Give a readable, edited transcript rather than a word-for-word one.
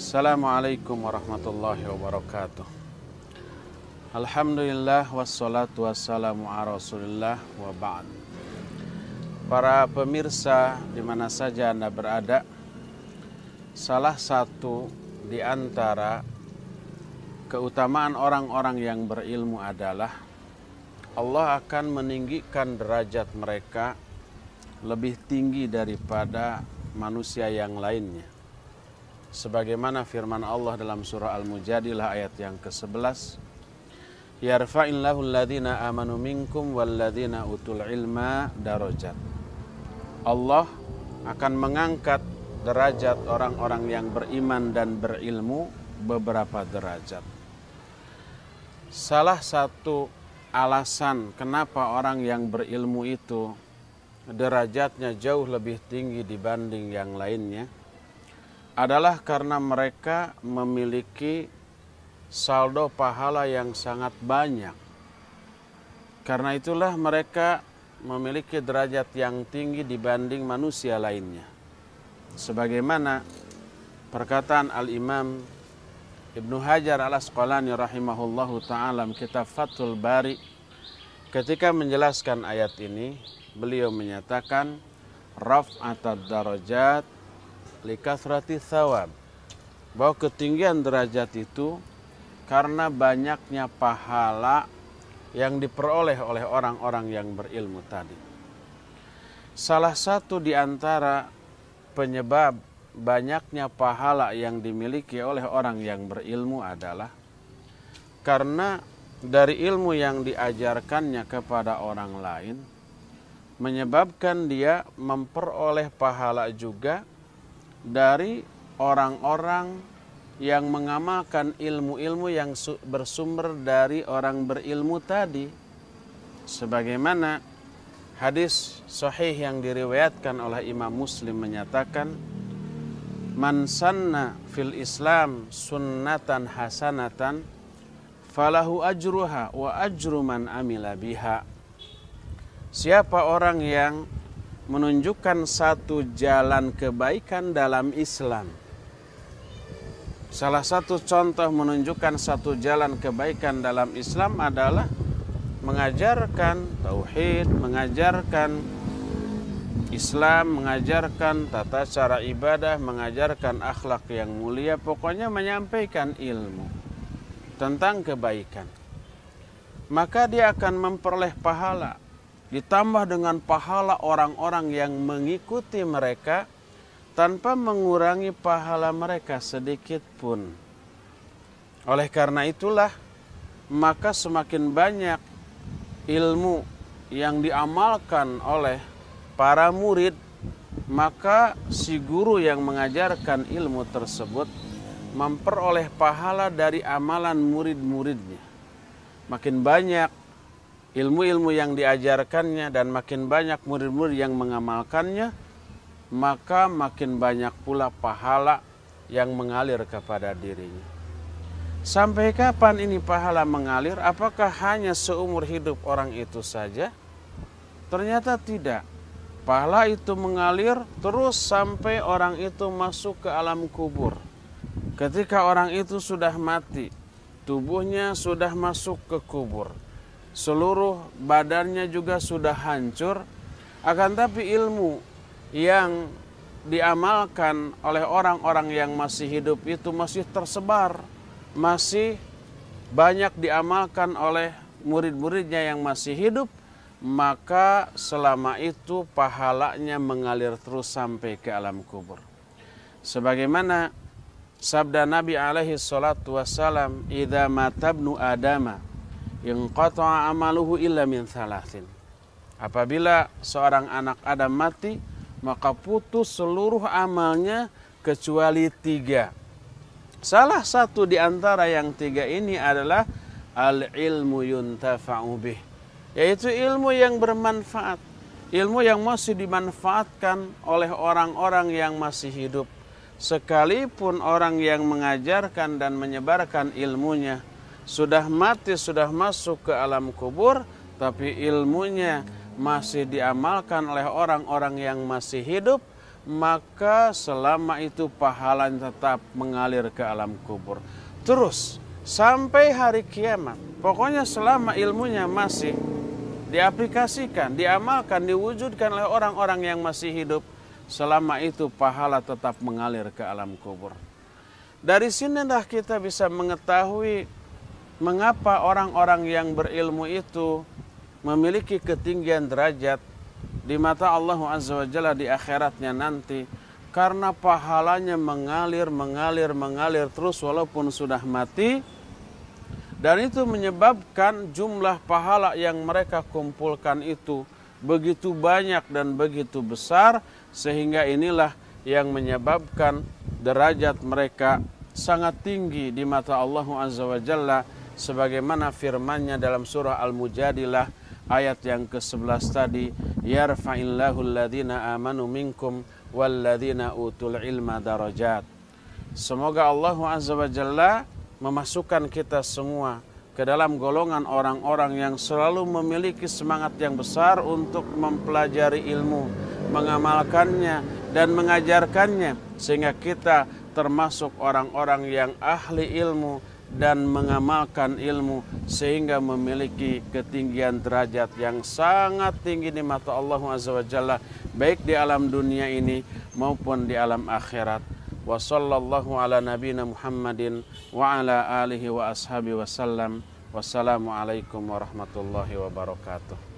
Assalamualaikum warahmatullahi wabarakatuh. Alhamdulillah wassalatu wassalamu ala Rasulillah wa ba'd. Para pemirsa di mana saja Anda berada, salah satu di antara keutamaan orang-orang yang berilmu adalah Allah akan meninggikan derajat mereka lebih tinggi daripada manusia yang lainnya. Sebagaimana firman Allah dalam surah Al-Mujadilah ayat yang ke-11, yarfa'illahu alladhina amanu minkum walladhina utul ilma darajat. Allah akan mengangkat derajat orang-orang yang beriman dan berilmu beberapa derajat. Salah satu alasan kenapa orang yang berilmu itu derajatnya jauh lebih tinggi dibanding yang lainnya adalah karena mereka memiliki saldo pahala yang sangat banyak. Karena itulah mereka memiliki derajat yang tinggi dibanding manusia lainnya. Sebagaimana perkataan Al-Imam Ibnu Hajar Al-Asqalani rahimahullahu ta'ala kitab Fathul Bari, ketika menjelaskan ayat ini, beliau menyatakan raf'atad darajat likathrati thawab, bahwa ketinggian derajat itu karena banyaknya pahala yang diperoleh oleh orang-orang yang berilmu tadi. Salah satu di antara penyebab banyaknya pahala yang dimiliki oleh orang yang berilmu adalah karena dari ilmu yang diajarkannya kepada orang lain menyebabkan dia memperoleh pahala juga dari orang-orang yang mengamalkan ilmu-ilmu yang bersumber dari orang berilmu tadi. Sebagaimana hadis sahih yang diriwayatkan oleh Imam Muslim menyatakan, man sanna fil Islam sunnatan hasanatan falahu ajruha wa ajru man amila biha. Siapa orang yang menunjukkan satu jalan kebaikan dalam Islam. Salah satu contoh menunjukkan satu jalan kebaikan dalam Islam adalah mengajarkan tauhid, mengajarkan Islam, mengajarkan tata cara ibadah, mengajarkan akhlak yang mulia, pokoknya menyampaikan ilmu tentang kebaikan. Maka dia akan memperoleh pahala, ditambah dengan pahala orang-orang yang mengikuti mereka tanpa mengurangi pahala mereka sedikit pun. Oleh karena itulah, maka semakin banyak ilmu yang diamalkan oleh para murid, maka si guru yang mengajarkan ilmu tersebut memperoleh pahala dari amalan murid-muridnya. Makin banyak ilmu-ilmu yang diajarkannya dan makin banyak murid-murid yang mengamalkannya, maka makin banyak pula pahala yang mengalir kepada dirinya. Sampai kapan ini pahala mengalir? Apakah hanya seumur hidup orang itu saja? Ternyata tidak. Pahala itu mengalir terus sampai orang itu masuk ke alam kubur. Ketika orang itu sudah mati, tubuhnya sudah masuk ke kubur, seluruh badannya juga sudah hancur, akan tapi ilmu yang diamalkan oleh orang-orang yang masih hidup itu masih tersebar, masih banyak diamalkan oleh murid-muridnya yang masih hidup, maka selama itu pahalanya mengalir terus sampai ke alam kubur. Sebagaimana sabda Nabi alaihi salatu wassalam, idza matabnu adama inqata'a amaluhu illa min thalathin. Apabila seorang anak Adam mati, maka putus seluruh amalnya kecuali 3. Salah satu di antara yang 3 ini adalah al-ilmu yuntafa'u bih, yaitu ilmu yang bermanfaat, ilmu yang masih dimanfaatkan oleh orang-orang yang masih hidup. Sekalipun orang yang mengajarkan dan menyebarkan ilmunya sudah mati, sudah masuk ke alam kubur, tapi ilmunya masih diamalkan oleh orang-orang yang masih hidup, maka selama itu pahalanya tetap mengalir ke alam kubur. Terus sampai hari kiamat. Pokoknya selama ilmunya masih diaplikasikan, diamalkan, diwujudkan oleh orang-orang yang masih hidup, selama itu pahala tetap mengalir ke alam kubur. Dari sinilah kita bisa mengetahui mengapa orang-orang yang berilmu itu memiliki ketinggian derajat di mata Allah Azza wa Jalla di akhiratnya nanti, karena pahalanya mengalir terus walaupun sudah mati, dan itu menyebabkan jumlah pahala yang mereka kumpulkan itu begitu banyak dan begitu besar, sehingga inilah yang menyebabkan derajat mereka sangat tinggi di mata Allah Azza wa Jalla, sebagaimana firman-Nya dalam surah Al-Mujadilah ayat yang ke-11 tadi, yarfa'illahu alladhina amanu minkum walladzina utul ilma darajat. Semoga Allah Azza wa Jalla memasukkan kita semua ke dalam golongan orang-orang yang selalu memiliki semangat yang besar untuk mempelajari ilmu, mengamalkannya dan mengajarkannya, sehingga kita termasuk orang-orang yang ahli ilmu dan mengamalkan ilmu, sehingga memiliki ketinggian derajat yang sangat tinggi di mata Allah Azza wa Jalla, baik di alam dunia ini maupun di alam akhirat. Wa sallallahu ala nabiyina Muhammadin wa ala alihi wa ashabihi wasallam. Wassalamualaikum warahmatullahi wabarakatuh.